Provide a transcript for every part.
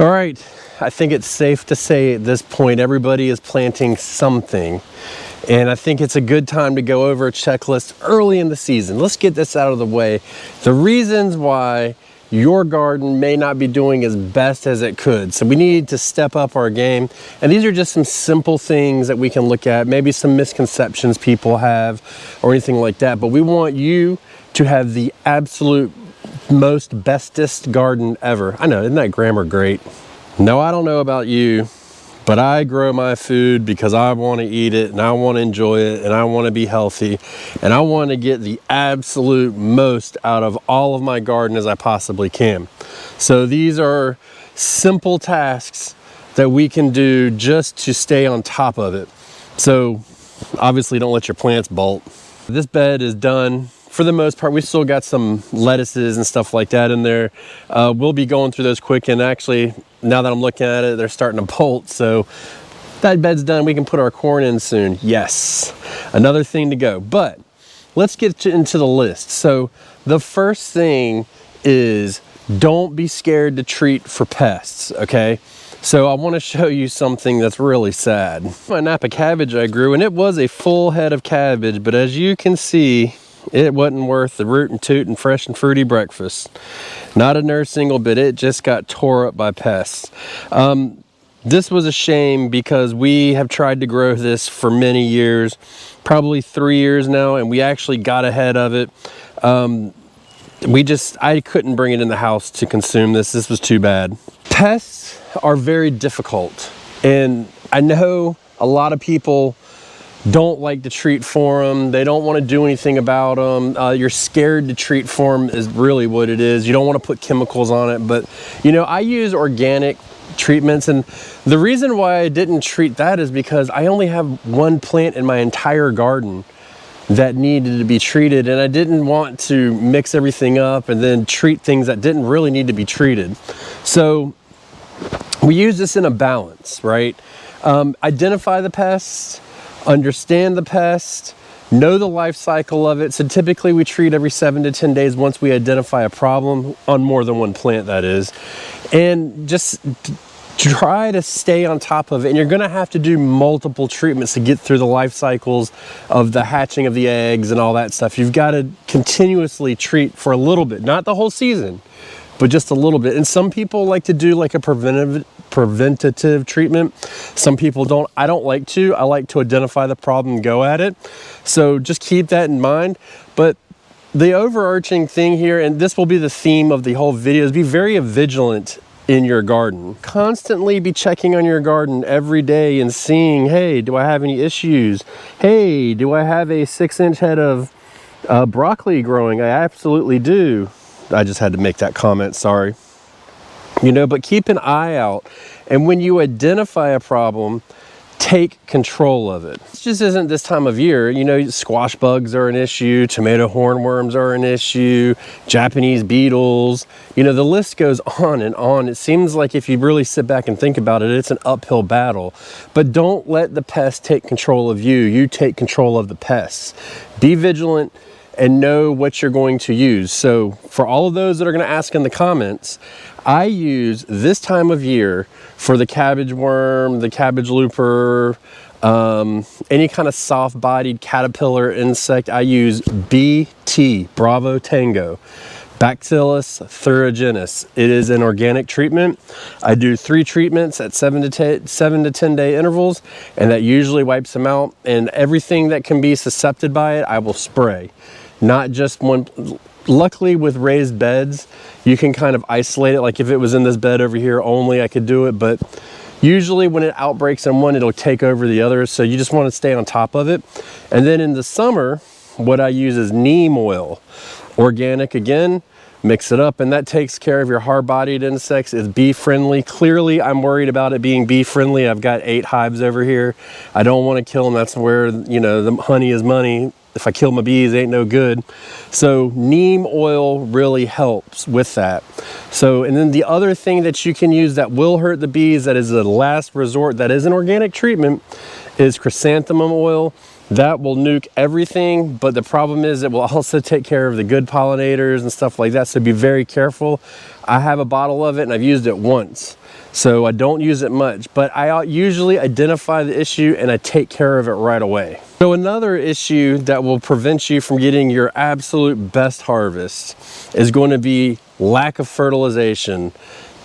All right, I think it's safe to say at this point everybody is planting something, and I think it's a good time to go over a checklist early in the season. Let's get this out of the way. The reasons why your garden may not be doing as best as it could. So we need to step up our game. And these are just some simple things that we can look at, maybe some misconceptions people have or anything like that. But we want you to have the absolute most bestest garden ever. I know, isn't that grammar great? No, I don't know about you, but I grow my food because I want to eat it and I want to enjoy it and I want to be healthy and I want to get the absolute most out of all of my garden as I possibly can. So these are simple tasks that we can do just to stay on top of it. So obviously don't let your plants bolt. This bed is done. For the most part, we still got some lettuces and stuff like that in there. We'll be going through those quick, and actually, now that I'm looking at it, they're starting to bolt. So that bed's done. We can put our corn in soon. Yes, another thing to go. But let's get into the list. So the first thing is don't be scared to treat for pests, okay? So I want to show you something that's really sad. My Napa cabbage I grew, and it was a full head of cabbage, but as you can see, it wasn't worth the root and toot and fresh and fruity breakfast. Not a nurse single bit. It just got tore up by pests. This was a shame because we have tried to grow this for many years, probably 3 years now, and we actually got ahead of it. I couldn't bring it in the house to consume this. This was too bad. Pests are very difficult, and I know a lot of people don't like to treat for them. They don't want to do anything about them. You're scared to treat for them is really what it is. You don't want to put chemicals on it, but you know, I use organic treatments, and the reason why I didn't treat that is because I only have one plant in my entire garden that needed to be treated, and I didn't want to mix everything up and then treat things that didn't really need to be treated. So we use this in a balance, right? Identify the pests, understand the pest, know the life cycle of it. So typically we treat every 7 to 10 days once we identify a problem on more than one plant, that is. And just try to stay on top of it. And you're gonna have to do multiple treatments to get through the life cycles of the hatching of the eggs and all that stuff. You've got to continuously treat for a little bit, not the whole season, but just a little bit. And some people like to do like a preventative treatment. Some people don't. I don't like to. I like to identify the problem and go at it. So just keep that in mind. But the overarching thing here, and this will be the theme of the whole video, is be very vigilant in your garden. Constantly be checking on your garden every day and seeing, hey, do I have any issues? Hey, do I have a 6-inch head of broccoli growing? I absolutely do. I just had to make that comment, sorry. You know, but keep an eye out. And when you identify a problem, take control of it. It just isn't this time of year. You know, squash bugs are an issue, tomato hornworms are an issue, Japanese beetles. You know, the list goes on and on. It seems like if you really sit back and think about it, it's an uphill battle. But don't let the pest take control of you. You take control of the pests. Be vigilant and know what you're going to use. So for all of those that are going to ask in the comments, I use this time of year for the cabbage worm, the cabbage looper, any kind of soft-bodied caterpillar insect. I use BT, Bravo Tango, Bacillus thuringiensis. It is an organic treatment. I do 3 treatments at 7 to 10 day intervals, and that usually wipes them out. And everything that can be susceptible by it, I will spray. Not just one. Luckily with raised beds, you can kind of isolate it. Like if it was in this bed over here only, I could do it, but usually when it outbreaks in one, it'll take over the other. So you just want to stay on top of it. And then in the summer, what I use is neem oil, organic again, mix it up, and that takes care of your hard-bodied insects. It's bee friendly. Clearly I'm worried about it being bee friendly. I've got 8 hives over here. I don't want to kill them. That's where, you know, the honey is money. If I kill my bees, ain't no good. So neem oil really helps with that. So, and then the other thing that you can use that will hurt the bees, that is a last resort, that is an organic treatment, is chrysanthemum oil. that will nuke everything, but the problem is it will also take care of the good pollinators and stuff like that, so be very careful. I have a bottle of it and I've used it once, so I don't use it much, but I usually identify the issue and I take care of it right away. So another issue that will prevent you from getting your absolute best harvest is going to be lack of fertilization.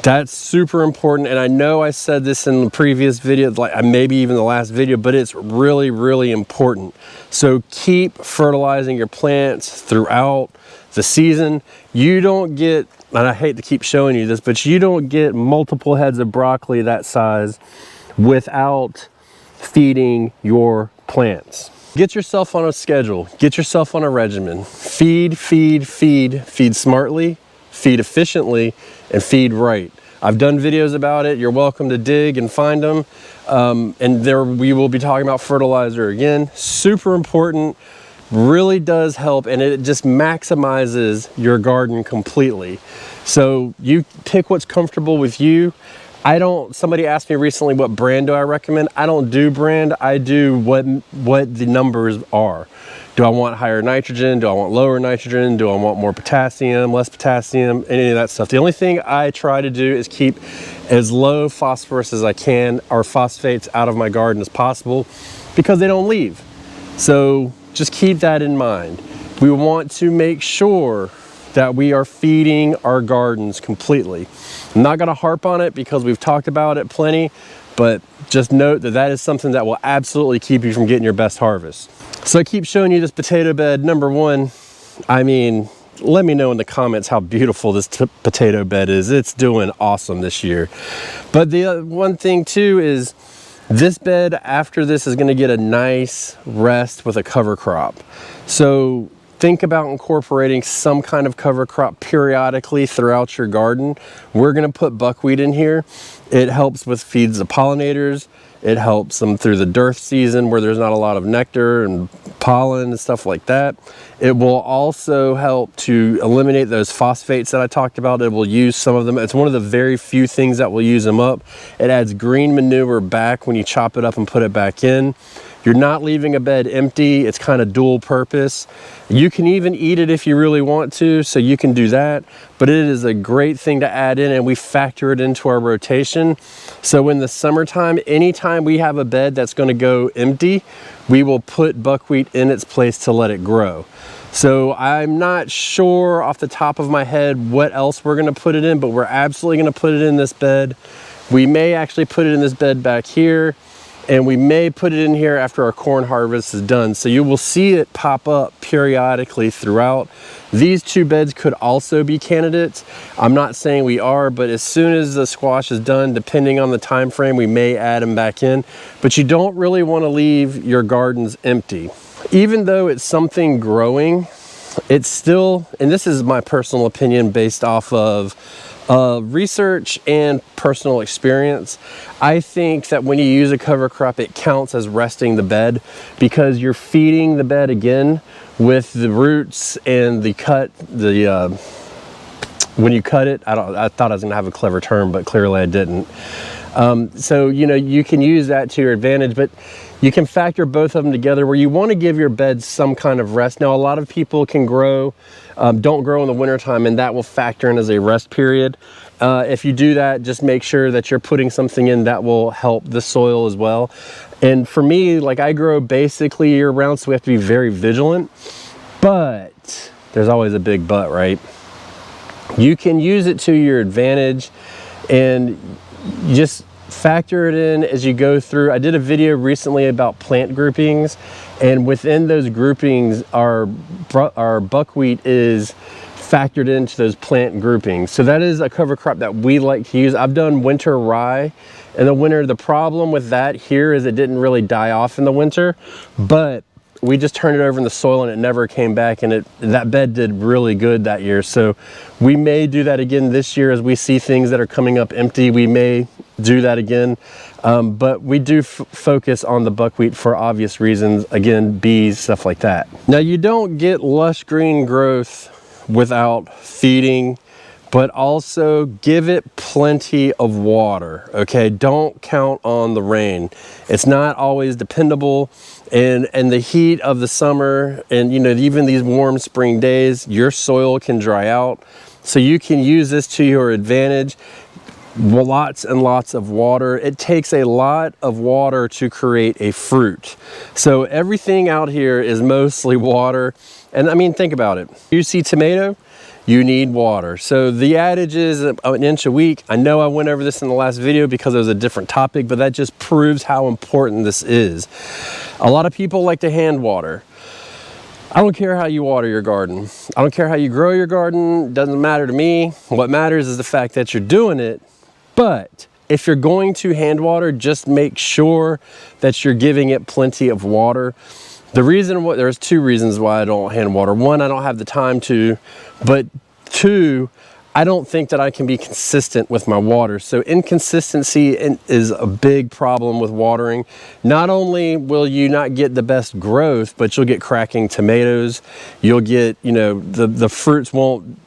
That's super important, and I know I said this in the previous video, like maybe even the last video, but it's really, really important. So keep fertilizing your plants throughout the season. You don't get, and I hate to keep showing you this, but you don't get multiple heads of broccoli that size without feeding your plants. Get yourself on a schedule, get yourself on a regimen. Feed, feed, feed, feed smartly, feed efficiently, and feed right. I've done videos about it. You're welcome to dig and find them. And there we will be talking about fertilizer again. Super important, really does help, and it just maximizes your garden completely. So you pick what's comfortable with you. Somebody asked me recently what brand do I recommend. I don't do brand, I do what the numbers are. Do I want higher nitrogen? Do I want lower nitrogen? Do I want more potassium, less potassium, any of that stuff? The only thing I try to do is keep as low phosphorus as I can, or phosphates, out of my garden as possible, because they don't leave. So just keep that in mind. We want to make sure that we are feeding our gardens completely. I'm not gonna harp on it because we've talked about it plenty, but just note that that is something that will absolutely keep you from getting your best harvest. So I keep showing you this potato bed. Number one, I mean, let me know in the comments how beautiful this potato bed is. It's doing awesome this year. But the one thing too is this bed after this is gonna get a nice rest with a cover crop. So think about incorporating some kind of cover crop periodically throughout your garden. We're gonna put buckwheat in here. It helps with feeds the pollinators. It helps them through the dearth season where there's not a lot of nectar and pollen and stuff like that. It will also help to eliminate those phosphates that I talked about. It will use some of them. It's one of the very few things that will use them up. It adds green manure back when you chop it up and put it back in. You're not leaving a bed empty. It's kind of dual purpose. You can even eat it if you really want to, so you can do that. But it is a great thing to add in, and we factor it into our rotation. So in the summertime, anytime we have a bed that's going to go empty, we will put buckwheat in its place to let it grow. So I'm not sure off the top of my head what else we're going to put it in, but we're absolutely going to put it in this bed. We may actually put it in this bed back here, and we may put it in here after our corn harvest is done. So you will see it pop up periodically throughout. These two beds could also be candidates. I'm not saying we are, but as soon as the squash is done, depending on the time frame, we may add them back in. But you don't really want to leave your gardens empty. Even though it's something growing, it's still, and this is my personal opinion based off of research and personal experience, I think that when you use a cover crop, it counts as resting the bed, because you're feeding the bed again with the roots and the cut, when you cut it, I thought I was gonna have a clever term, but clearly I didn't. So, you know, you can use that to your advantage, but you can factor both of them together where you want to give your bed some kind of rest. Now, a lot of people can grow, don't grow in the wintertime, and that will factor in as a rest period. If you do that, just make sure that you're putting something in that will help the soil as well. And for me, like, I grow basically year round, so we have to be very vigilant, but there's always a big but, right? You can use it to your advantage and just factor it in as you go through. I did a video recently about plant groupings, and within those groupings, our buckwheat is factored into those plant groupings. So that is a cover crop that we like to use. I've done winter rye in the winter. The problem with that here is it didn't really die off in the winter, but we just turned it over in the soil and it never came back, and that bed did really good that year. So we may do that again this year as we see things that are coming up empty. We may do that again, but we do focus on the buckwheat for obvious reasons. Again, bees, stuff like that. Now, you don't get lush green growth without feeding, but also give it plenty of water, okay? Don't count on the rain. It's not always dependable, and the heat of the summer and, you know, even these warm spring days, your soil can dry out. So you can use this to your advantage. Lots and lots of water. It takes a lot of water to create a fruit. So everything out here is mostly water. And I mean, think about it. You see tomato, you need water. So the adage is an inch a week. I know I went over this in the last video because it was a different topic, but that just proves how important this is. A lot of people like to hand water. I don't care how you water your garden. I don't care how you grow your garden. It doesn't matter to me. What matters is the fact that you're doing it. But if you're going to hand water, just make sure that you're giving it plenty of water. There's two reasons why I don't hand water. One, I don't have the time to, but two, I don't think that I can be consistent with my water. So inconsistency is a big problem with watering. Not only will you not get the best growth, but you'll get cracking tomatoes. You'll get, you know, the fruits won't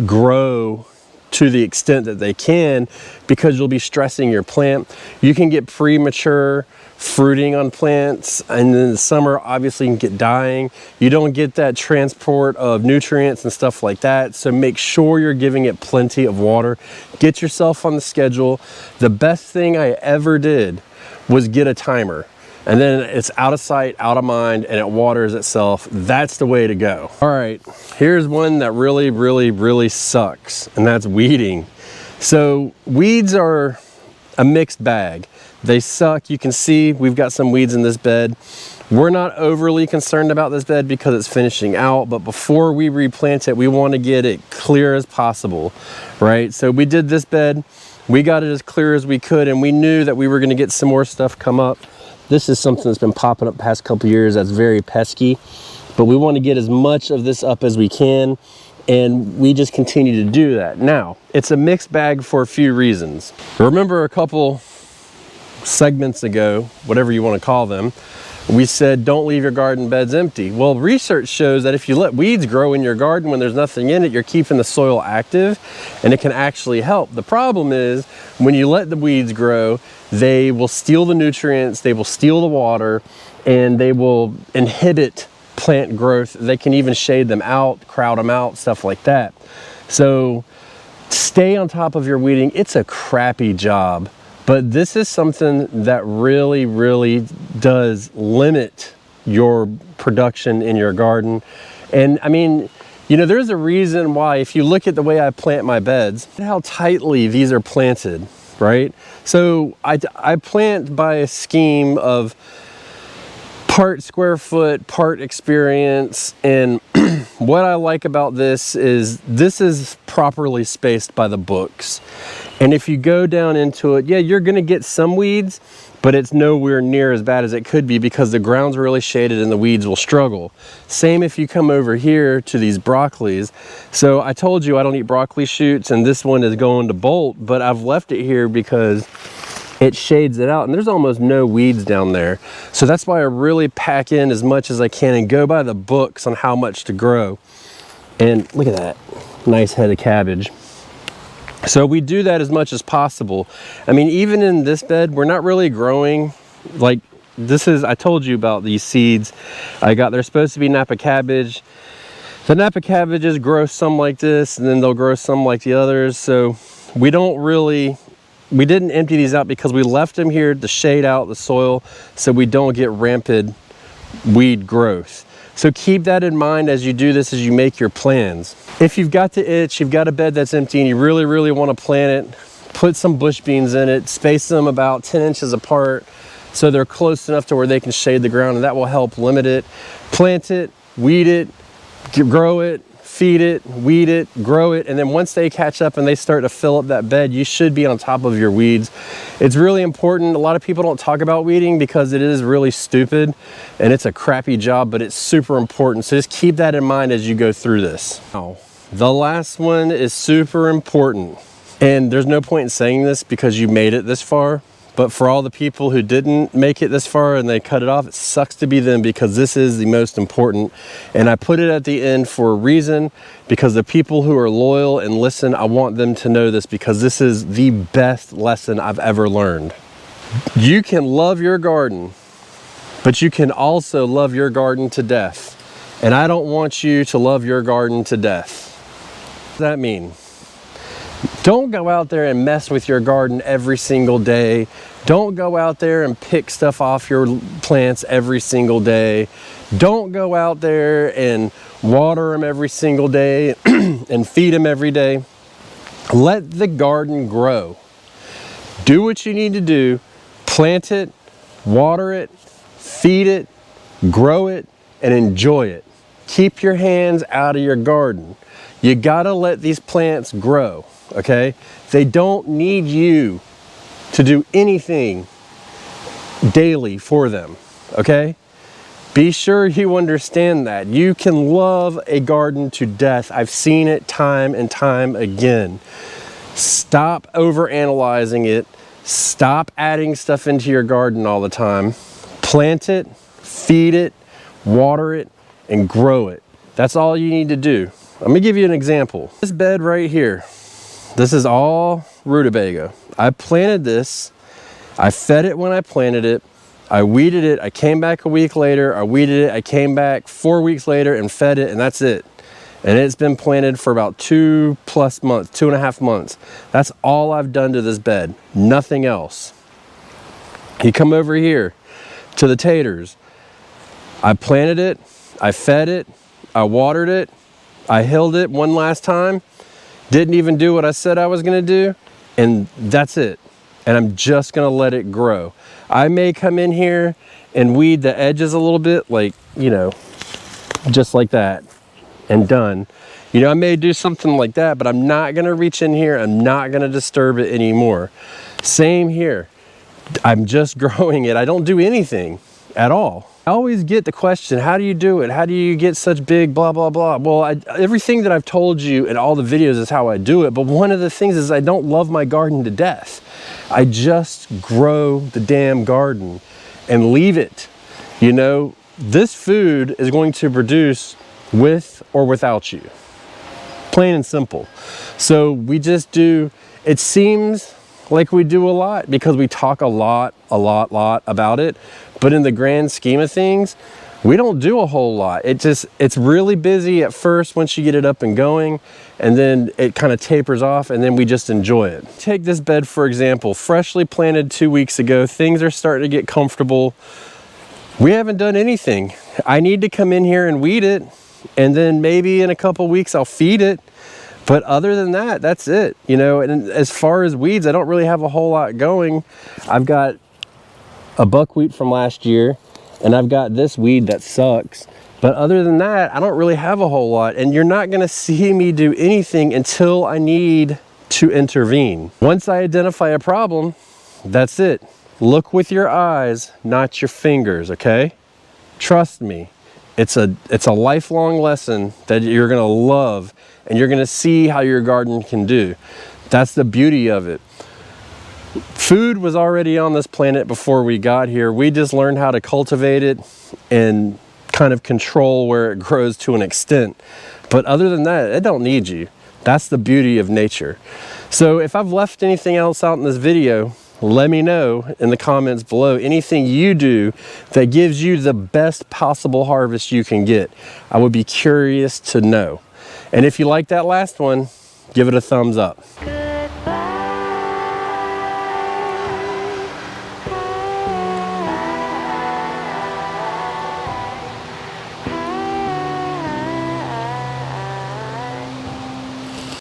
grow to the extent that they can because you'll be stressing your plant. You can get premature fruiting on plants, and in the summer obviously you can get dying. You don't get that transport of nutrients and stuff like that, so make sure you're giving it plenty of water. Get yourself on the schedule. The best thing I ever did was get a timer, and then it's out of sight, out of mind, and it waters itself. That's the way to go. All right, here's one that really sucks, and that's weeding. So weeds are a mixed bag. They suck. You can see we've got some weeds in this bed. We're not overly concerned about this bed because it's finishing out, but before we replant it, we want to get it clear as possible, right? So we did this bed, we got it as clear as we could, and we knew that we were going to get some more stuff come up. This is something that's been popping up the past couple years that's very pesky, but we want to get as much of this up as we can, and we just continue to do that. Now, it's a mixed bag for a few reasons. Remember a couple segments ago, whatever you want to call them, we said don't leave your garden beds empty. Well, research shows that if you let weeds grow in your garden when there's nothing in it, you're keeping the soil active, and it can actually help. The problem is when you let the weeds grow, they will steal the nutrients, they will steal the water, and they will inhibit plant growth. They can even shade them out, crowd them out, stuff like that. So stay on top of your weeding. It's a crappy job, but this is something that really does limit your production in your garden. And I mean, you know, there's a reason why, if you look at the way I plant my beds, how tightly these are planted, right? So I plant by a scheme of part square foot, part experience. And what I like about this is properly spaced by the books. And if you go down into it, yeah, you're gonna get some weeds, but it's nowhere near as bad as it could be because the ground's really shaded and the weeds will struggle. Same if you come over here to these broccolis. So I told you I don't eat broccoli shoots, and this one is going to bolt, but I've left it here because it shades it out, and there's almost no weeds down there. So that's why I really pack in as much as I can and go by the books on how much to grow. And look at that, nice head of cabbage. So we do that as much as possible. I mean, even in this bed, we're not really growing like this is, I told you about these seeds. They're supposed to be Napa cabbage. The Napa cabbages grow some like this, and then they'll grow some like the others. So we didn't empty these out because we left them here to shade out the soil so we don't get rampant weed growth. So keep that in mind as you do this, as you make your plans. If you've got the itch, you've got a bed that's empty and you really want to plant it, put some bush beans in it, space them about 10 inches apart so they're close enough to where they can shade the ground, and that will help limit it. Plant it, weed it, grow it, feed it, weed it, grow it, and then once they catch up and they start to fill up that bed, you should be on top of your weeds. It's really important. A lot of people don't talk about weeding because it is really stupid and it's a crappy job, but it's super important. So just keep that in mind as you go through this. Now, the last one is super important, and there's no point in saying this because you made it this far, but for all the people who didn't make it this far and they cut it off, it sucks to be them, because this is the most important. And I put it at the end for a reason, because the people who are loyal and listen, I want them to know this, because this is the best lesson I've ever learned. You can love your garden, but you can also love your garden to death. And I don't want you to love your garden to death. What does that mean? Don't go out there and mess with your garden every single day. Don't go out there and pick stuff off your plants every single day. Don't go out there and water them every single day and feed them every day. Let the garden grow. Do what you need to do. Plant it, water it, feed it, grow it, and enjoy it. Keep your hands out of your garden. You gotta let these plants grow, okay? They don't need you to do anything daily for them, okay? Be sure you understand that. You can love a garden to death. I've seen it time and time again. Stop overanalyzing it. Stop adding stuff into your garden all the time. Plant it, feed it, water it, and grow it. That's all you need to do. Let me give you an example. This bed right here, this is all rutabaga. I planted this, I fed it when I planted it, I weeded it, I came back a week later, I weeded it, I came back 4 weeks later and fed it, and that's it. And it's been planted for about 2+ months, 2.5 months. That's all I've done to this bed, nothing else. You come over here to the taters. I planted it, I fed it, I watered it, I hilled it one last time, didn't even do what I said I was gonna do, and that's it. And I'm just gonna let it grow. I may come in here and weed the edges a little bit, like, you know, just like that, and done. You know, I may do something like that, but I'm not gonna reach in here, I'm not gonna disturb it anymore. Same here. I'm just growing it. I don't do anything at all. I always get the question, how do you do it? How do you get such big blah, blah, blah? Well, everything that I've told you in all the videos is how I do it. But one of the things is I don't love my garden to death. I just grow the damn garden and leave it. You know, this food is going to produce with or without you. Plain and simple. So we just do, it seems like we do a lot because we talk a lot about it. But in the grand scheme of things, we don't do a whole lot. It's really busy at first once you get it up and going, and then it kind of tapers off, and then we just enjoy it. Take this bed, for example, freshly planted 2 weeks ago. Things are starting to get comfortable. We haven't done anything. I need to come in here and weed it, and then maybe in a couple weeks I'll feed it. But other than that, that's it. You know, and as far as weeds, I don't really have a whole lot going. I've got a buckwheat from last year, and I've got this weed that sucks. But other than that, I don't really have a whole lot, and you're not gonna see me do anything until I need to intervene. Once I identify a problem, that's it. Look with your eyes, not your fingers, okay? Trust me, it's a lifelong lesson that you're gonna love, and you're gonna see how your garden can do. That's the beauty of it. Food was already on this planet before we got here. We just learned how to cultivate it and kind of control where it grows to an extent. But other than that, it don't need you. That's the beauty of nature. So if I've left anything else out in this video, let me know in the comments below. Anything you do that gives you the best possible harvest you can get. I would be curious to know. And if you like that last one, give it a thumbs up.